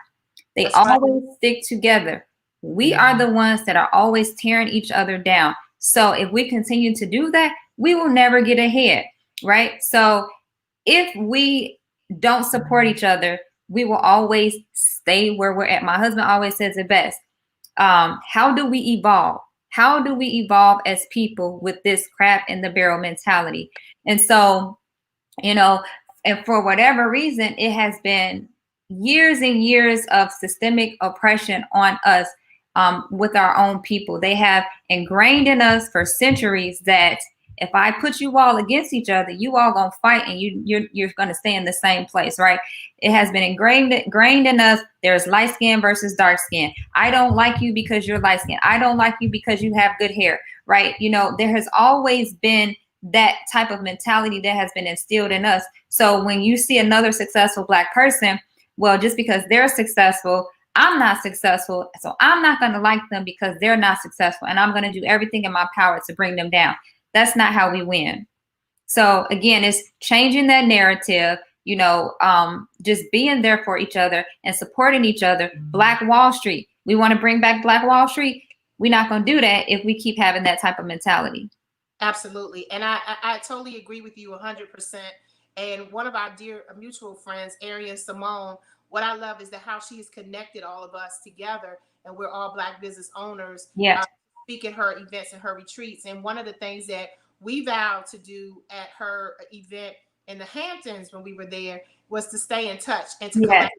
Speaker 2: They
Speaker 1: That's
Speaker 2: always stick together. We are the ones that are always tearing each other down. So if we continue to do that, we will never get ahead, right? So if we don't support each other, we will always stay where we're at. My husband always says it best. How do we evolve? How do we evolve as people with this crab in the barrel mentality? And so, and for whatever reason, it has been years and years of systemic oppression on us, with our own people. They have ingrained in us for centuries that if I put you all against each other, you all gonna fight, and you're gonna stay in the same place, right? It has been ingrained in us. There's light skin versus dark skin. I don't like you because you're light skin. I don't like you because you have good hair, right? There has always been that type of mentality that has been instilled in us. So when you see another successful Black person, well, just because they're successful, I'm not successful, so I'm not going to like them because they're not successful, and I'm going to do everything in my power to bring them down. That's not how we win. So again, it's changing that narrative, just being there for each other and supporting each other. Black Wall Street. We want to bring back Black Wall Street. We're not going to do that if we keep having that type of mentality.
Speaker 1: Absolutely. And I totally agree with you 100%. And one of our dear mutual friends, Arian Simone, what I love is that how she has connected all of us together, and we're all Black business owners.
Speaker 2: Yeah.
Speaker 1: Speak at her events and her retreats. And one of the things that we vowed to do at her event in the Hamptons when we were there was to stay in touch and to collaborate.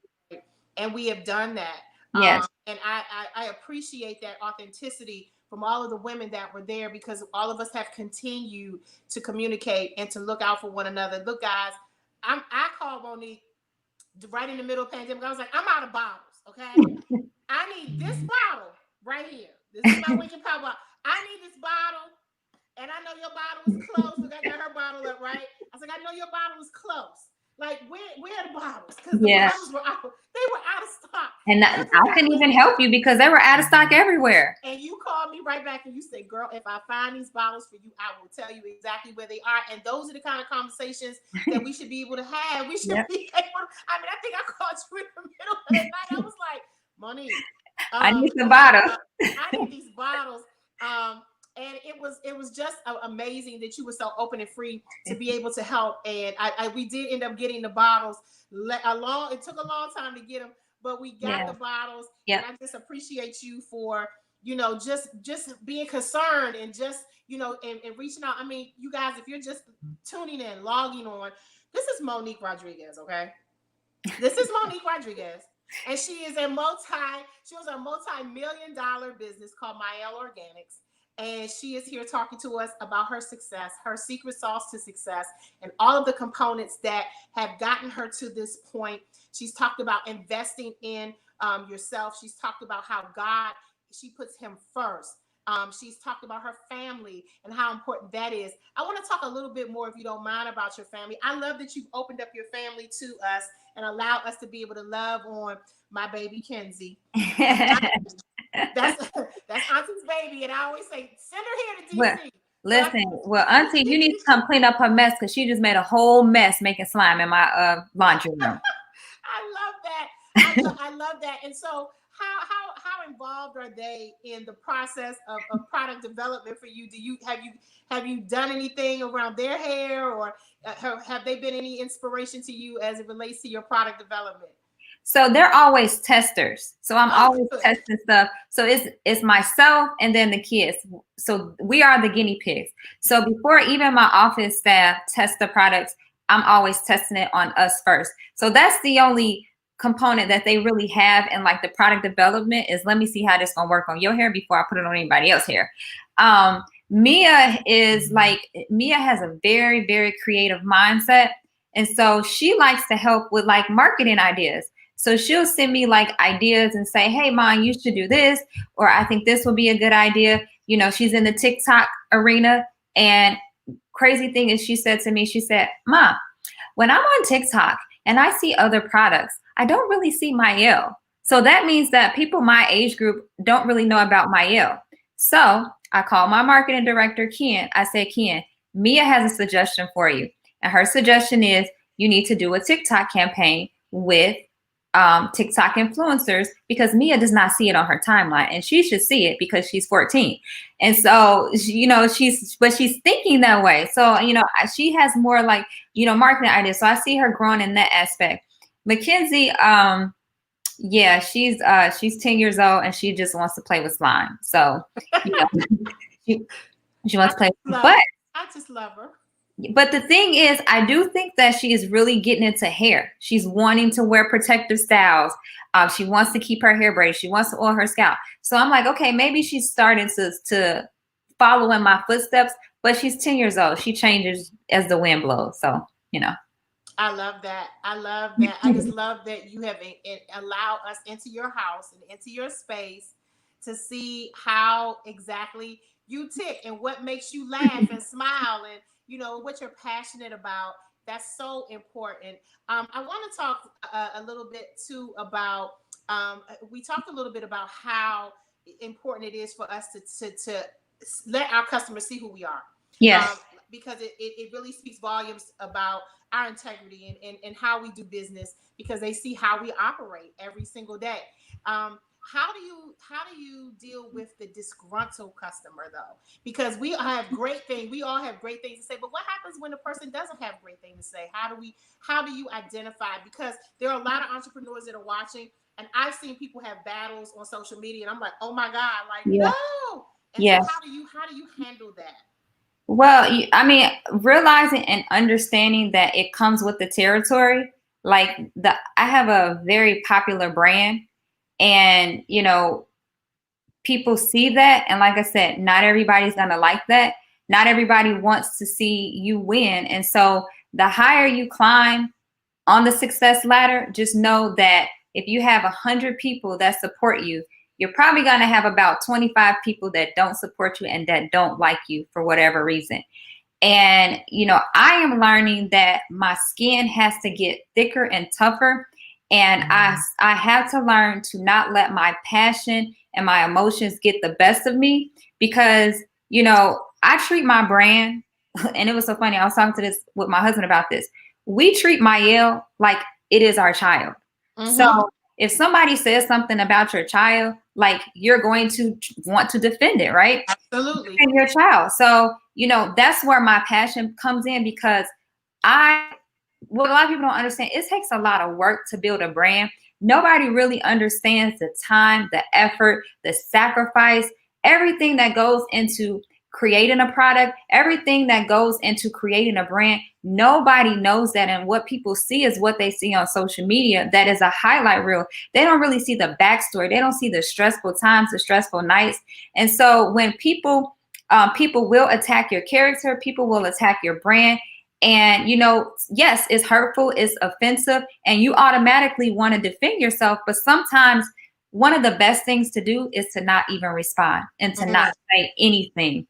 Speaker 1: And we have done that.
Speaker 2: Yes.
Speaker 1: And I appreciate that authenticity from all of the women that were there, because all of us have continued to communicate and to look out for one another. Look, guys, I called Monique right in the middle of the pandemic. I was like, I'm out of bottles, okay? I need this bottle right here. This is my Winking Power bottle. I need this bottle, and I know your bottle is close. Look, I got her bottle up, right? I was like, I know your bottle is close. Like, where are the bottles? Because the bottles were out. They were out of stock.
Speaker 2: And I couldn't even help you because they were out of stock everywhere.
Speaker 1: And you called me right back and you said, girl, if I find these bottles for you, I will tell you exactly where they are. And those are the kind of conversations that we should be able to have. We should be able to, I think I called you in the middle of the night. I was like, Monique,
Speaker 2: I need some bottles.
Speaker 1: I need these bottles. And it was just amazing that you were so open and free to be able to help. And we did end up getting the bottles. It took a long time to get them, but we got the bottles. And I just appreciate you for, just being concerned and just, and reaching out. I mean, you guys, if you're just tuning in, logging on, this is Monique Rodriguez, okay? This is Monique Rodriguez. And she was a multi-million-dollar business called Mielle Organics. And she is here talking to us about her success, her secret sauce to success, and all of the components that have gotten her to this point. She's talked about investing in yourself. She's talked about how she puts him first. She's talked about her family and how important that is. I want to talk a little bit more, if you don't mind, about your family. I love that you've opened up your family to us and allowed us to be able to love on my baby Kenzie. That's Auntie's baby, and I always say, send her here to DC.
Speaker 2: Well, Auntie, you need to come clean up her mess because she just made a whole mess making slime in my laundry room.
Speaker 1: I love that. I love that. And so, how involved are they in the process of product development for you? Have you done anything around their hair, or have they been any inspiration to you as it relates to your product development?
Speaker 2: So they're always testers. So I'm always testing stuff. So it's myself and then the kids. So we are the guinea pigs. So before even my office staff test the products, I'm always testing it on us first. So that's the only component that they really have in like the product development is, let me see how this gonna work on your hair before I put it on anybody else's hair. Mia has a very, very creative mindset. And so she likes to help with like marketing ideas. So she'll send me like ideas and say, hey, Mom, you should do this. Or I think this will be a good idea. She's in the TikTok arena. And crazy thing is, she said to me, Mom, when I'm on TikTok and I see other products, I don't really see Mielle. So that means that people my age group don't really know about Mielle. So I called my marketing director, Ken. I said, Ken, Mia has a suggestion for you. And her suggestion is you need to do a TikTok campaign with TikTok influencers, because Mia does not see it on her timeline, and she should see it because she's 14. And so, she's thinking that way. So, she has more like, marketing ideas. So I see her growing in that aspect. Mackenzie, she's 10 years old and she just wants to play with slime. So, she wants to play, but
Speaker 1: I just love her.
Speaker 2: But the thing is, I do think that she is really getting into hair. She's wanting to wear protective styles. She wants to keep her hair braided. She wants to oil her scalp. So I'm like, okay, maybe she's starting to follow in my footsteps, but she's 10 years old. She changes as the wind blows. So,
Speaker 1: I love that. I just love that you have allowed us into your house and into your space to see how exactly you tick and what makes you laugh and smile and, what you're passionate about. That's so important. I want to talk a little bit too about we talked a little bit about how important it is for us to let our customers see who we are.
Speaker 2: Yes.
Speaker 1: Because it really speaks volumes about our integrity and how we do business, because they see how we operate every single day. How do you deal with the disgruntled customer though? Because we all have great things to say, but what happens when a person doesn't have great things to say? How do you identify? Because there are a lot of entrepreneurs that are watching, and I've seen people have battles on social media, and I'm like, oh my God, like
Speaker 2: Yeah.
Speaker 1: no. And
Speaker 2: Yes.
Speaker 1: so how do you handle that?
Speaker 2: Well, I mean, realizing and understanding that it comes with the territory. Like I have a very popular brand, and people see that, and like I said, not everybody's gonna like that. Not everybody wants to see you win, and so the higher you climb on the success ladder, just know that if you have 100 people that support you, you're probably going to have about 25 people that don't support you and that don't like you for whatever reason. And, I am learning that my skin has to get thicker and tougher. And I have to learn to not let my passion and my emotions get the best of me, because, I treat my brand, and it was so funny. I was talking to this with my husband about this. We treat Mayel like it is our child. Mm-hmm. So if somebody says something about your child, like, you're going to want to defend it, right?
Speaker 1: Absolutely.
Speaker 2: And your child. So, that's where my passion comes in, because what a lot of people don't understand, it takes a lot of work to build a brand. Nobody really understands the time, the effort, the sacrifice, everything that goes into creating a product, everything that goes into creating a brand. Nobody knows that. And what people see is what they see on social media. That is a highlight reel. They don't really see the backstory. They don't see the stressful times, the stressful nights. And so when people will attack your character, people will attack your brand. And, yes, it's hurtful, it's offensive, and you automatically want to defend yourself. But sometimes one of the best things to do is to not even respond and to not say anything.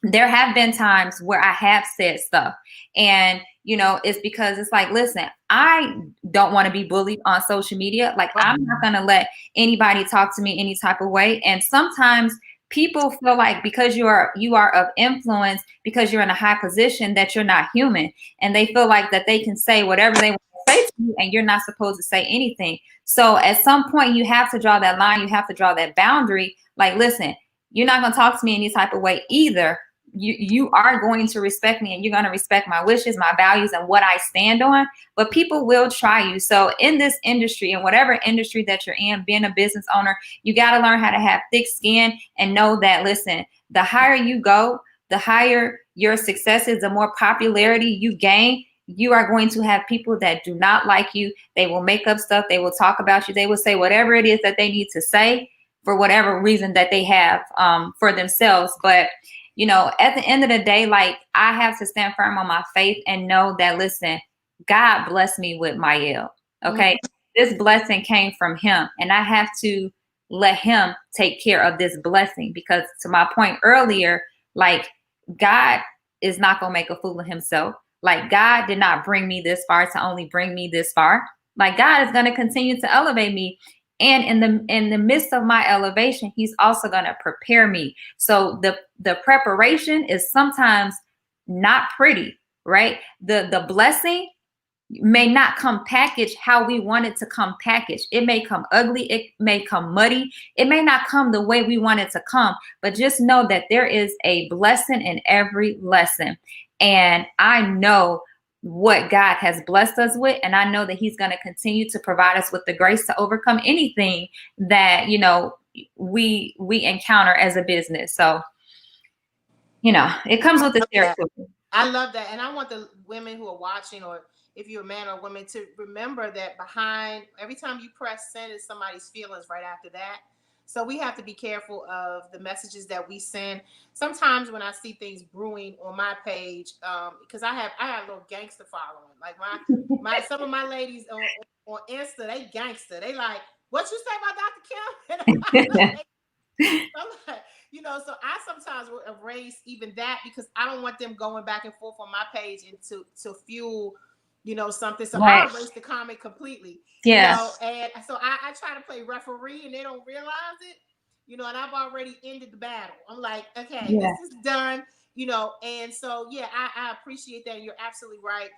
Speaker 2: There have been times where I have said stuff, and, it's because it's like, listen, I don't want to be bullied on social media. Like, I'm not going to let anybody talk to me any type of way. And sometimes people feel like because you are of influence, because you're in a high position, that you're not human, and they feel like that they can say whatever they want to say to you, and you're not supposed to say anything. So at some point, you have to draw that line. You have to draw that boundary. Like, listen, you're not going to talk to me any type of way either. You are going to respect me, and you're going to respect my wishes, my values, and what I stand on. But people will try you. So in this industry, in whatever industry that you're in, being a business owner, you got to learn how to have thick skin and know that, listen, the higher you go, the higher your success is, the more popularity you gain. You are going to have people that do not like you. They will make up stuff. They will talk about you. They will say whatever it is that they need to say for whatever reason that they have for themselves. But at the end of the day, like, I have to stand firm on my faith and know that, listen, God blessed me with Mayel. Okay. Mm-hmm. This blessing came from him, and I have to let him take care of this blessing, because to my point earlier, like, God is not going to make a fool of himself. Like, God did not bring me this far to only bring me this far. Like, God is going to continue to elevate me. And in the midst of my elevation, he's also going to prepare me. So the preparation is sometimes not pretty, right? The blessing may not come packaged how we want it to come packaged. It may come ugly. It may come muddy. It may not come the way we want it to come. But just know that there is a blessing in every lesson. And I know what God has blessed us with, and I know that he's going to continue to provide us with the grace to overcome anything that we encounter as a business. So it comes with the territory.
Speaker 1: I love that. And I want the women who are watching, or if you're a man or a woman, to remember that behind every time you press send is somebody's feelings right after that. So we have to be careful of the messages that we send. Sometimes when I see things brewing on my page, because I have a little gangster following. Like my some of my ladies on Insta, they gangster. They like, what you say about Dr. Kim? I'm like, so I sometimes will erase even that, because I don't want them going back and forth on my page and to fuel something. So I
Speaker 2: Right.
Speaker 1: erased the comment completely.
Speaker 2: Yeah.
Speaker 1: And so I try to play referee and they don't realize it, and I've already ended the battle. I'm like, okay,
Speaker 2: Yeah.
Speaker 1: this is done, and so yeah, I appreciate that. You're absolutely right.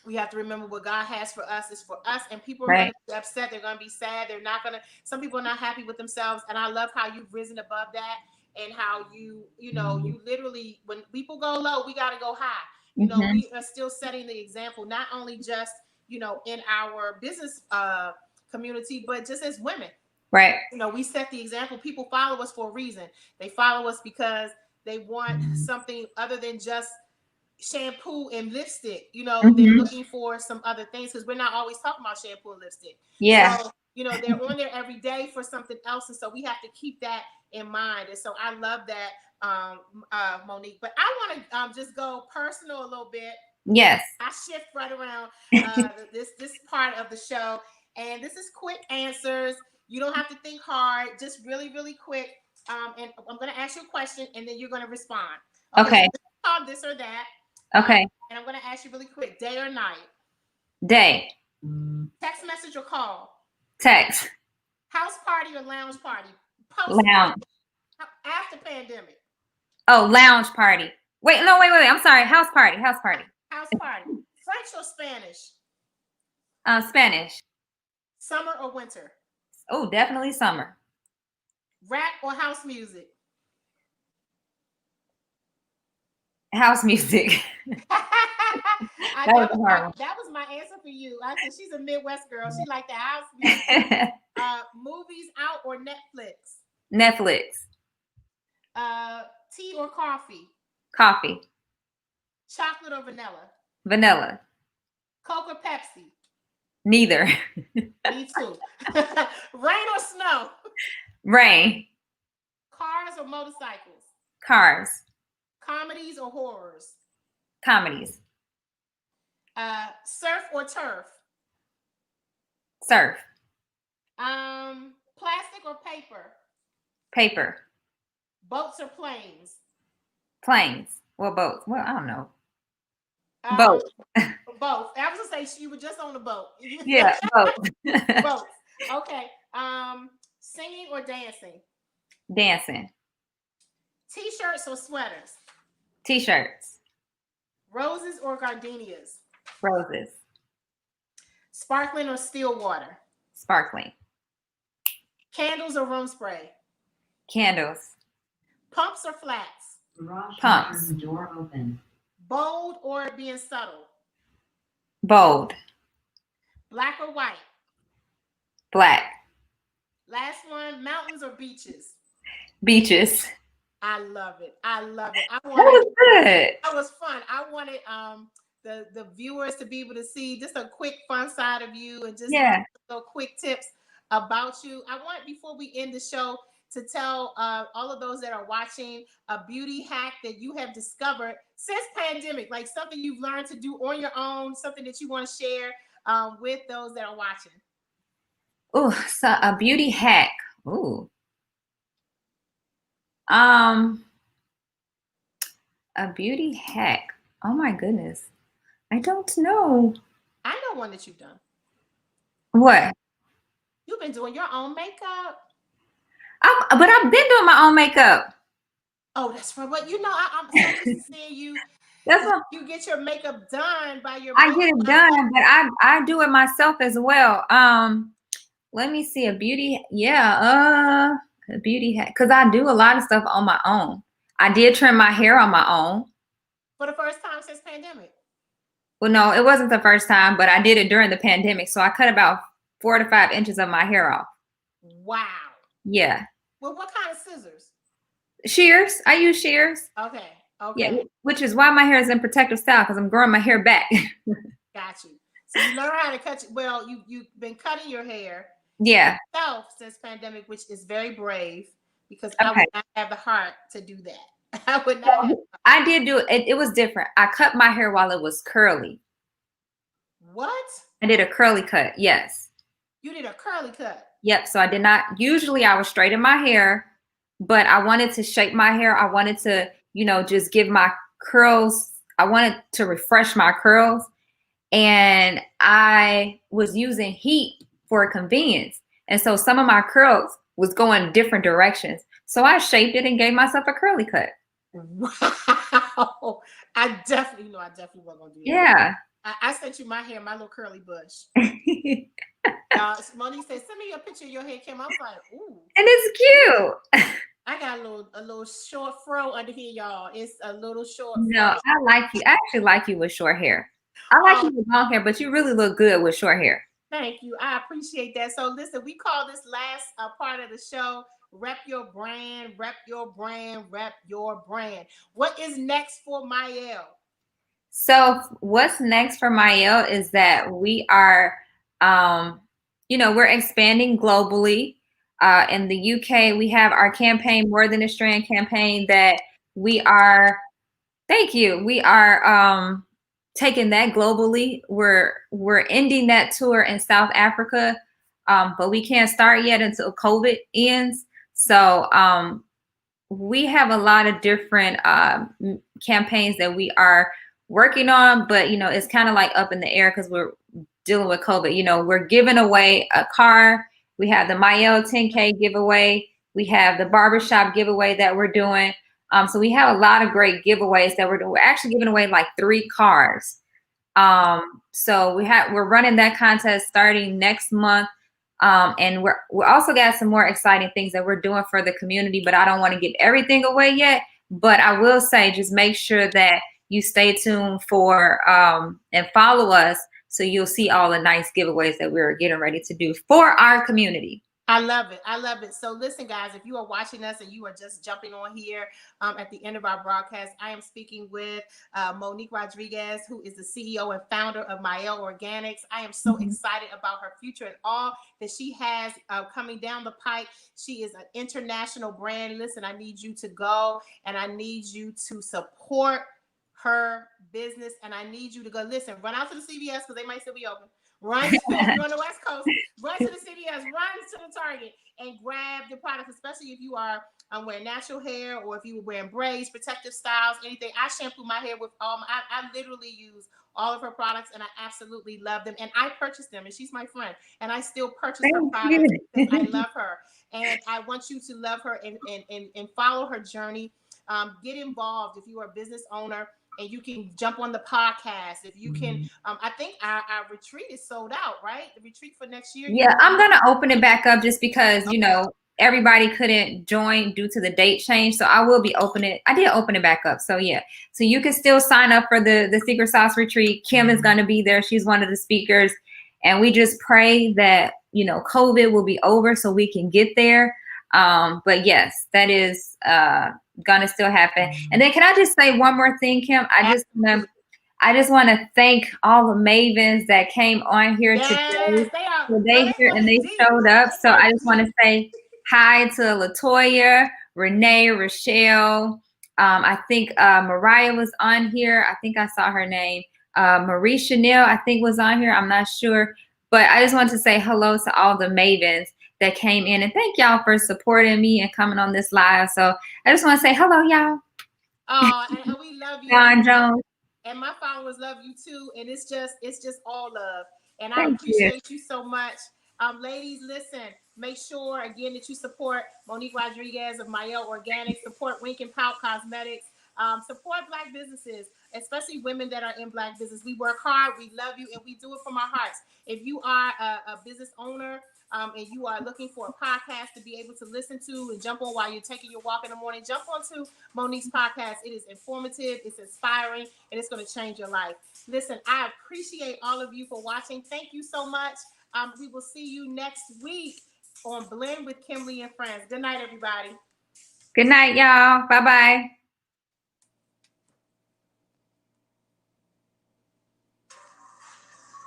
Speaker 1: We have to remember what God has for us is for us, and people are going
Speaker 2: Right.
Speaker 1: to be upset. They're going to be sad. They're not going to. Some people are not happy with themselves, and I love how you've risen above that, and how you literally, when people go low, we got to go high.
Speaker 2: Mhm.
Speaker 1: We are still setting the example, not only just in our business community, but just as women.
Speaker 2: Right.
Speaker 1: We set the example. People follow us for a reason. They follow us because they want something other than just shampoo and lipstick. They're
Speaker 2: Mhm.
Speaker 1: looking for some other things, because we're not always talking about shampoo and lipstick.
Speaker 2: Yeah.
Speaker 1: So they're on there every day for something else, and so we have to keep that in mind. And so I love that, Monique. But I want to just go personal a little bit.
Speaker 2: Yes.
Speaker 1: I shift right around this part of the show, and this is quick answers. You don't have to think hard, just really, really quick. And I'm going to ask you a question, and then you're going to respond.
Speaker 2: Okay.
Speaker 1: So this is called this or that.
Speaker 2: Okay.
Speaker 1: And I'm going to ask you really quick: day or night?
Speaker 2: Day.
Speaker 1: Text message or call?
Speaker 2: Text.
Speaker 1: House party or lounge party?
Speaker 2: Lounge.
Speaker 1: After pandemic?
Speaker 2: Oh, lounge party. Wait. I'm sorry. House party. House party.
Speaker 1: House party. French or Spanish?
Speaker 2: Spanish.
Speaker 1: Summer or winter?
Speaker 2: Oh, definitely summer.
Speaker 1: Rap or house music?
Speaker 2: House music.
Speaker 1: That was my answer for you. I said she's a Midwest girl. She like the house music. Movies out or Netflix?
Speaker 2: Netflix.
Speaker 1: Tea or coffee?
Speaker 2: Coffee.
Speaker 1: Chocolate or vanilla?
Speaker 2: Vanilla.
Speaker 1: Coke or Pepsi?
Speaker 2: Neither.
Speaker 1: Me too. Rain or snow?
Speaker 2: Rain.
Speaker 1: Cars or motorcycles?
Speaker 2: Cars.
Speaker 1: Comedies or horrors?
Speaker 2: Comedies.
Speaker 1: Surf or turf?
Speaker 2: Surf.
Speaker 1: Plastic or paper?
Speaker 2: Paper.
Speaker 1: Boats or planes?
Speaker 2: Planes. Well, boats. Well, I don't know. Both.
Speaker 1: Both. I was gonna say you were just on the boat.
Speaker 2: Yeah, both.
Speaker 1: Both. Okay. Singing or dancing?
Speaker 2: Dancing.
Speaker 1: T-shirts or sweaters?
Speaker 2: T-shirts.
Speaker 1: Roses or gardenias?
Speaker 2: Roses.
Speaker 1: Sparkling or still water?
Speaker 2: Sparkling.
Speaker 1: Candles or room spray?
Speaker 2: Candles.
Speaker 1: Pumps or flats?
Speaker 2: Pumps.
Speaker 3: Door open.
Speaker 1: Bold or being subtle?
Speaker 2: Bold.
Speaker 1: Black or white?
Speaker 2: Black.
Speaker 1: Last one, mountains or beaches?
Speaker 2: Beaches.
Speaker 1: I love it. I love it.
Speaker 2: That was good.
Speaker 1: That was fun. I wanted the viewers to be able to see just a quick fun side of you, and just little quick tips about you. I want, before we end the show, to tell all of those that are watching a beauty hack that you have discovered since pandemic, like something you've learned to do on your own, something that you want to share with those that are watching.
Speaker 2: Oh, so a beauty hack. Ooh. A beauty hack. Oh my goodness. I don't know.
Speaker 1: I know one that you've done.
Speaker 2: What?
Speaker 1: You've been doing your own makeup.
Speaker 2: But I've been doing my own makeup.
Speaker 1: Oh, that's right. But I'm so used to seeing you.
Speaker 2: That's what
Speaker 1: You get your makeup done by your.
Speaker 2: I get it done, but I do it myself as well. Let me see, a beauty. Yeah, a beauty hack, because I do a lot of stuff on my own. I did trim my hair on my own.
Speaker 1: For the first time since pandemic.
Speaker 2: Well, no, it wasn't the first time, but I did it during the pandemic. So I cut about 4 to 5 inches of my hair off.
Speaker 1: Wow.
Speaker 2: Yeah.
Speaker 1: Well, what kind of scissors?
Speaker 2: Shears. I use shears.
Speaker 1: Okay.
Speaker 2: Yeah, which is why my hair is in protective style, because I'm growing my hair back.
Speaker 1: Got you. So you learn how to cut. Well, you've been cutting your hair.
Speaker 2: Yeah.
Speaker 1: Yourself since pandemic, which is very brave, because I would not have the heart to do that. I would not. Have
Speaker 2: I did do it. It was different. I cut my hair while it was curly.
Speaker 1: What?
Speaker 2: I did a curly cut. Yes.
Speaker 1: You did a curly cut.
Speaker 2: Yep. So I did not. Usually I would straighten my hair, but I wanted to shape my hair. I wanted to, just give my curls I wanted to refresh my curls, and I was using heat for convenience. And so some of my curls was going different directions. So I shaped it and gave myself a curly cut.
Speaker 1: Wow. I definitely wasn't gonna do that.
Speaker 2: Yeah.
Speaker 1: I sent you my hair, my little curly bush. Monique said, "Send me a picture of your hair, Kim." I was like, "Ooh."
Speaker 2: And it's cute.
Speaker 1: I got a little short fro under here, y'all. It's a little short
Speaker 2: No,
Speaker 1: fro.
Speaker 2: I like you. I actually like you with short hair. I like you with long hair, but you really look good with short hair.
Speaker 1: Thank you. I appreciate that. So listen, we call this last part of the show Rep Your Brand, Rep Your Brand, Rep Your Brand. What is next for Mielle?
Speaker 2: So what's next for Mielle is that we are, we're expanding globally. In the UK, we have our campaign, More Than a Strand campaign, that we are, thank you, we are taking that globally. We're ending that tour in South Africa, but we can't start yet until COVID ends. So we have a lot of different campaigns that we are working on, but it's kind of like up in the air because we're dealing with COVID. We're giving away a car. We have the Mielle 10K giveaway. We have the barbershop giveaway that we're doing. So we have a lot of great giveaways that we're doing. We're actually giving away like 3 cars. So we're running that contest starting next month. And we're also got some more exciting things that we're doing for the community, but I don't want to give everything away yet. But I will say, just make sure that you stay tuned for and follow us, so you'll see all the nice giveaways that we're getting ready to do for our community.
Speaker 1: I love it. I love it. So listen, guys, if you are watching us and you are just jumping on here at the end of our broadcast, I am speaking with Monique Rodriguez, who is the CEO and founder of Mielle Organics. I am so excited about her future and all that she has coming down the pike. She is an international brand. Listen, I need you to go and I need you to support her business. And I need you to go, listen, run out to the CVS because they might still be open. Run to, if you're on the West Coast, run to the CVS, run to the Target and grab the products, especially if you are wearing natural hair or if you were wearing braids, protective styles, anything. I shampoo my hair with I literally use all of her products and I absolutely love them. And I purchased them and she's my friend and I still purchase her products because I love her. And I want you to love her and follow her journey. Get involved if you are a business owner. And you can jump on the podcast. If you can, I think our retreat is sold out, right? The retreat for next year.
Speaker 2: Yeah, I'm going to open it back up just because, everybody couldn't join due to the date change. So I will be opening. I did open it back up. So yeah. So you can still sign up for the Secret Sauce retreat. Kim is going to be there. She's one of the speakers. And we just pray that, COVID will be over so we can get there. But yes, that is gonna still happen. And then can I just say one more thing, Kim? I just want to thank all the mavens that came on here today. They showed up. So I just want to say hi to Latoya, Renee, Rochelle. I think Mariah was on here. I think I saw her name. Marie Chanel, I think, was on here. I'm not sure. But I just want to say hello to all the mavens that came in, and thank y'all for supporting me and coming on this live. So I just want to say hello, y'all.
Speaker 1: Oh, and we love you.
Speaker 2: Don Jones.
Speaker 1: And my followers love you too. And it's just all love. And I appreciate you so much. Ladies, listen, make sure again that you support Monique Rodriguez of Mielle Organics, support Wink and Pout Cosmetics, support Black businesses, especially women that are in Black business. We work hard, we love you, and we do it from our hearts. If you are a business owner, and you are looking for a podcast to be able to listen to and jump on while you're taking your walk in the morning, jump onto Monique's podcast. It is informative, it's inspiring, and it's going to change your life. Listen, I appreciate all of you for watching. Thank you so much. We will see you next week on Blend with Kimberly and Friends. Good night, everybody.
Speaker 2: Good night, y'all. Bye-bye.